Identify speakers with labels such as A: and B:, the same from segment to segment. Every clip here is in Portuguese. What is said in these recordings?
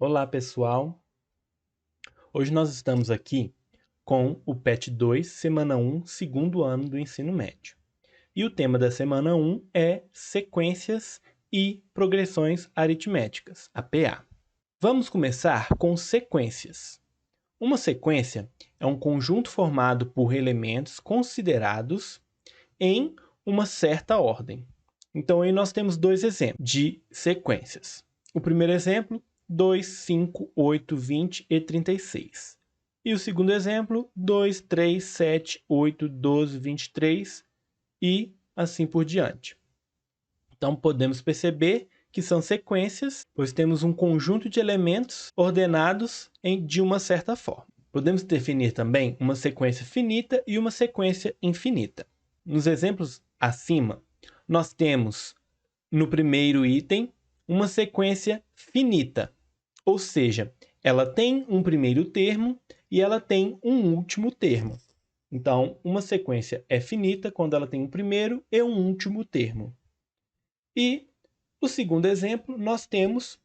A: Olá, pessoal! Hoje nós estamos aqui com o PET 2, semana 1, segundo ano do ensino médio. E o tema da semana 1 é sequências e progressões aritméticas, APA. Vamos começar com sequências. Uma sequência é um conjunto formado por elementos considerados em uma certa ordem. Então, aí nós temos dois exemplos de sequências. O primeiro exemplo, 2, 5, 8, 20 e 36. E o segundo exemplo, 2, 3, 7, 8, 12, 23 e assim por diante. Então, podemos perceber que são sequências, pois temos um conjunto de elementos ordenados de uma certa forma. Podemos definir também uma sequência finita e uma sequência infinita. Nos exemplos acima, nós temos, no primeiro item, uma sequência finita, ou seja, ela tem um primeiro termo e ela tem um último termo. Então, uma sequência é finita quando ela tem um primeiro e um último termo. E o segundo exemplo, nós temos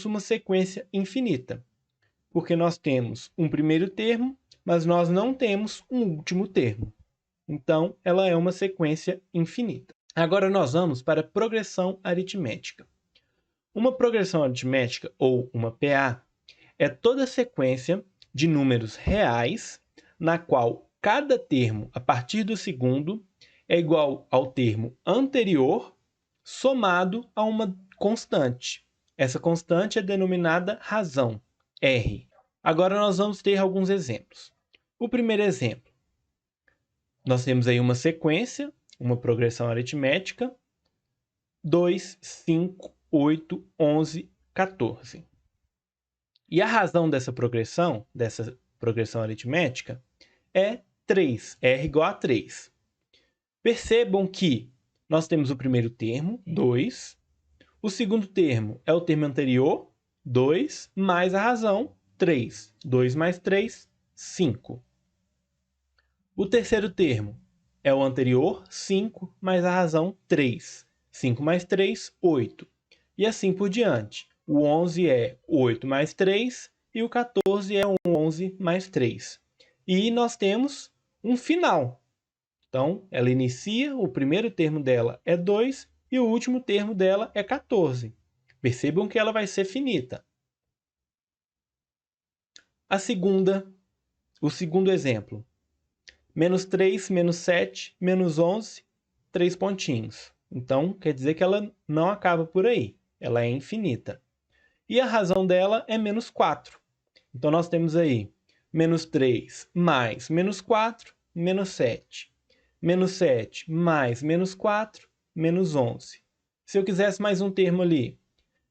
A: uma sequência infinita, porque nós temos um primeiro termo, mas nós não temos um último termo. Então, ela é uma sequência infinita. Agora nós vamos para a progressão aritmética. Uma progressão aritmética, ou uma PA, é toda sequência de números reais na qual cada termo a partir do segundo é igual ao termo anterior somado a uma constante. Essa constante é denominada razão, R. Agora nós vamos ter alguns exemplos. O primeiro exemplo, nós temos aí uma sequência, uma progressão aritmética, 2, 5, 8, 11, 14. E a razão dessa progressão aritmética, é 3, R igual a 3. Percebam que nós temos o primeiro termo, 2, o segundo termo é o termo anterior, 2, mais a razão, 3. 2 mais 3, 5. O terceiro termo é o anterior, 5, mais a razão, 3. 5 mais 3, 8. E assim por diante. O 11 é 8 mais 3 e o 14 é 11 mais 3. E nós temos um final. Então, ela inicia, o primeiro termo dela é 2 e o último termo dela é 14. Percebam que ela vai ser finita. O segundo exemplo. Menos 3, menos 7, menos 11, 3 pontinhos. Então, quer dizer que ela não acaba por aí. Ela é infinita. E a razão dela é menos 4. Então, nós temos aí menos 3 mais menos 4, menos 7. Menos 7 mais menos 4, menos 11. Se eu quisesse mais um termo ali,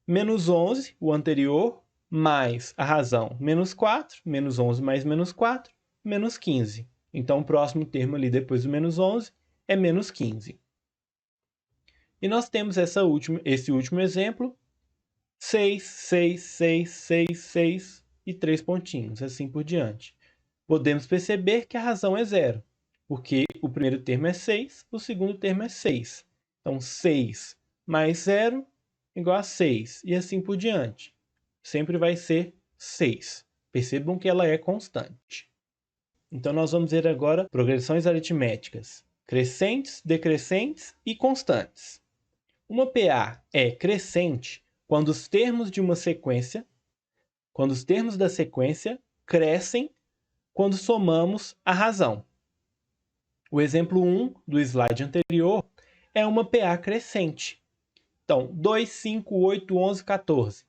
A: menos 11, o anterior, mais a razão, menos 4, menos 11 mais menos 4, menos 15. Então, o próximo termo ali depois do menos 11 é menos 15. E nós temos esse último exemplo, 6, 6, 6, 6, 6 e 3 pontinhos, assim por diante. Podemos perceber que a razão é zero, porque o primeiro termo é 6, o segundo termo é 6. Então, 6 mais 0 igual a 6, e assim por diante. Sempre vai ser 6. Percebam que ela é constante. Então, nós vamos ver agora progressões aritméticas crescentes, decrescentes e constantes. Uma PA é crescente quando os termos da sequência crescem quando somamos a razão. O exemplo 1 do slide anterior é uma PA crescente. Então, 2, 5, 8, 11, 14.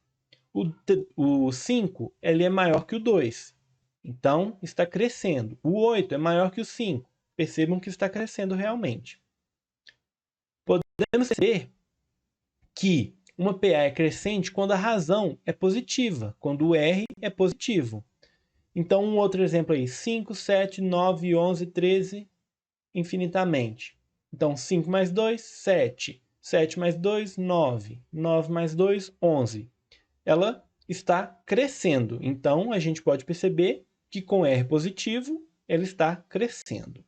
A: O 5 ele é maior que o 2. Então, está crescendo. O 8 é maior que o 5. Percebam que está crescendo realmente. Podemos ver que uma PA é crescente quando a razão é positiva, quando o R é positivo. Então, um outro exemplo aí, 5, 7, 9, 11, 13, infinitamente. Então, 5 mais 2, 7. 7 mais 2, 9. 9 mais 2, 11. Ela está crescendo. Então, a gente pode perceber que com R positivo, ela está crescendo.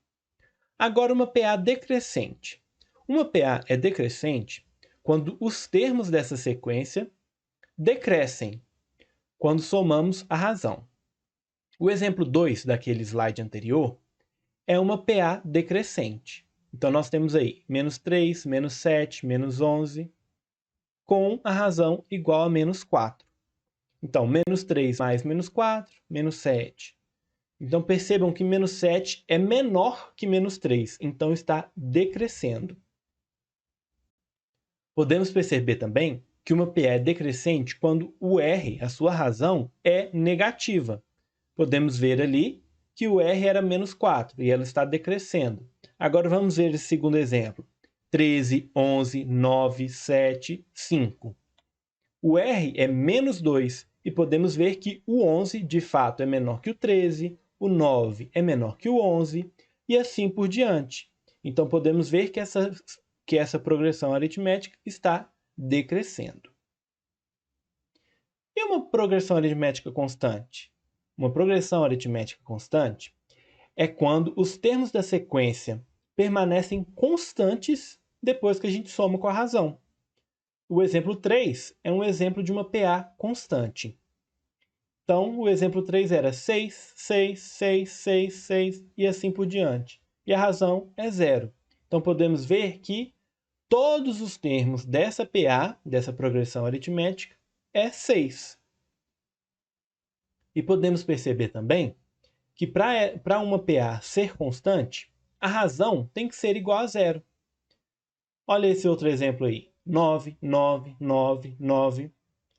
A: Agora, uma PA decrescente. Uma PA é decrescente quando os termos dessa sequência decrescem quando somamos a razão. O exemplo 2 daquele slide anterior é uma PA decrescente. Então, nós temos aí menos 3, menos 7, menos 11, com a razão igual a menos 4. Então, menos 3 mais menos 4, menos 7. Então, percebam que menos 7 é menor que menos 3, então está decrescendo. Podemos perceber também que uma PA é decrescente quando o R, a sua razão, é negativa. Podemos ver ali que o R era menos 4 e ela está decrescendo. Agora vamos ver esse segundo exemplo. 13, 11, 9, 7, 5. O R é menos 2 e podemos ver que o 11 de fato é menor que o 13, o 9 é menor que o 11 e assim por diante. Então podemos ver que essa progressão aritmética está decrescendo. E uma progressão aritmética constante? Uma progressão aritmética constante é quando os termos da sequência permanecem constantes depois que a gente soma com a razão. O exemplo 3 é um exemplo de uma PA constante. Então, o exemplo 3 era 6, 6, 6, 6, 6 e assim por diante. E a razão é 0. Então, podemos ver que todos os termos dessa PA, dessa progressão aritmética, é 6. E podemos perceber também que para uma PA ser constante, a razão tem que ser igual a 0. Olha esse outro exemplo aí. 9, 9, 9, 9.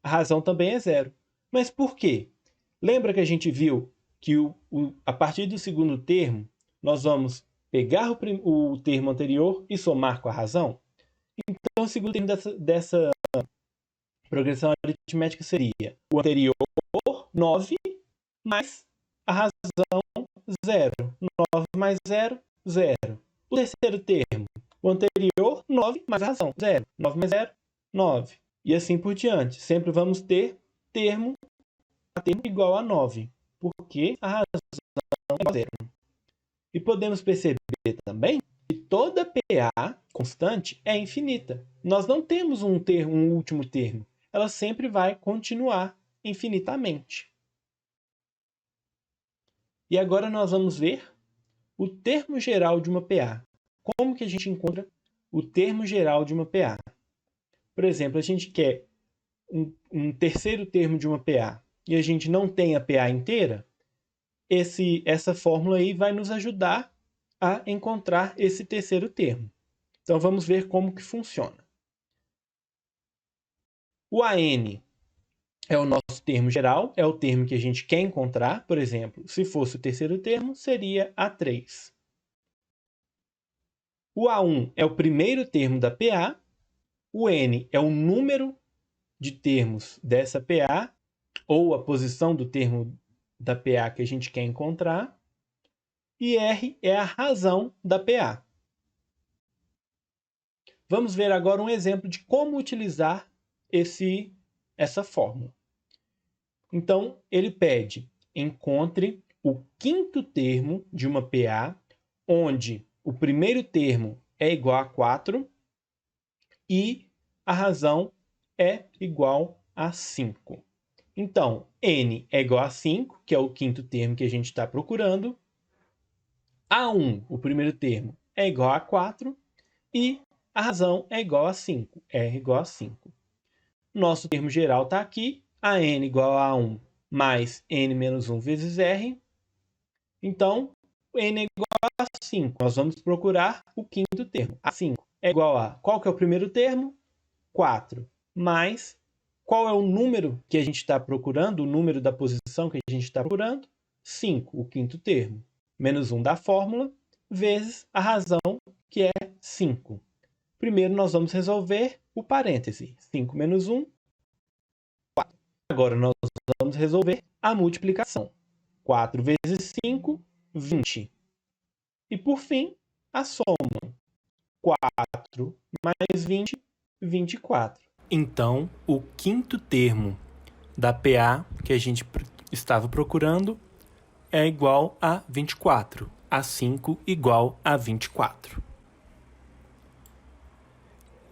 A: A razão também é 0. Mas por quê? Lembra que a gente viu que a partir do segundo termo, nós vamos pegar o termo anterior e somar com a razão? Então, o segundo termo dessa progressão aritmética seria o anterior, 9, mais a razão, 0. 9 mais 0, 0. O terceiro termo, o anterior, 9 mais a razão, 0. 9 mais 0, 9. E assim por diante. Sempre vamos ter termo igual a 9, porque a razão é 0. E podemos perceber também que toda PA constante é infinita. Nós não temos um último termo. Ela sempre vai continuar infinitamente. E agora nós vamos ver o termo geral de uma PA. Como que a gente encontra o termo geral de uma PA? Por exemplo, a gente quer um terceiro termo de uma PA e a gente não tem a PA inteira, essa fórmula aí vai nos ajudar a encontrar esse terceiro termo. Então vamos ver como que funciona. O AN é o nosso termo geral, é o termo que a gente quer encontrar. Por exemplo, se fosse o terceiro termo, seria A3. O A1 é o primeiro termo da PA, o N é o número de termos dessa PA, ou a posição do termo da PA que a gente quer encontrar, e R é a razão da PA. Vamos ver agora um exemplo de como utilizar essa fórmula. Então, ele pede, encontre o quinto termo de uma PA, onde o primeiro termo é igual a 4 e a razão é igual a 5. Então, N é igual a 5, que é o quinto termo que a gente está procurando. A1, o primeiro termo, é igual a 4 e a razão é igual a 5, R igual a 5. Nosso termo geral está aqui, a N igual a 1 mais N menos 1 vezes R. Então, N é igual a 5. Nós vamos procurar o quinto termo. A 5 é igual a... Qual que é o primeiro termo? 4. Mais... Qual é o número que a gente está procurando? O número da posição que a gente está procurando? 5, o quinto termo. Menos 1 da fórmula, vezes a razão, que é 5. Primeiro, nós vamos resolver o parêntese. 5 menos 1, 4. Agora, nós vamos resolver a multiplicação. 4 vezes 5, 20. E, por fim, a soma. 4 mais 20, 24. Então, o quinto termo da PA que a gente estava procurando é igual a 24. A 5 igual a 24.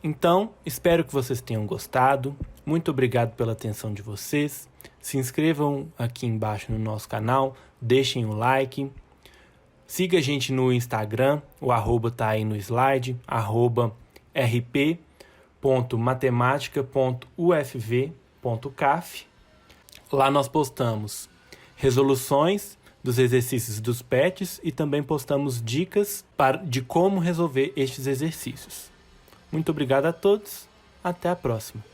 A: Então, espero que vocês tenham gostado. Muito obrigado pela atenção de vocês. Se inscrevam aqui embaixo no nosso canal, deixem o like. Siga a gente no Instagram, o arroba tá aí no slide, @rp.matematica.ufv.caf. Lá nós postamos resoluções dos exercícios dos PETs e também postamos dicas de como resolver estes exercícios. Muito obrigado a todos, até a próxima.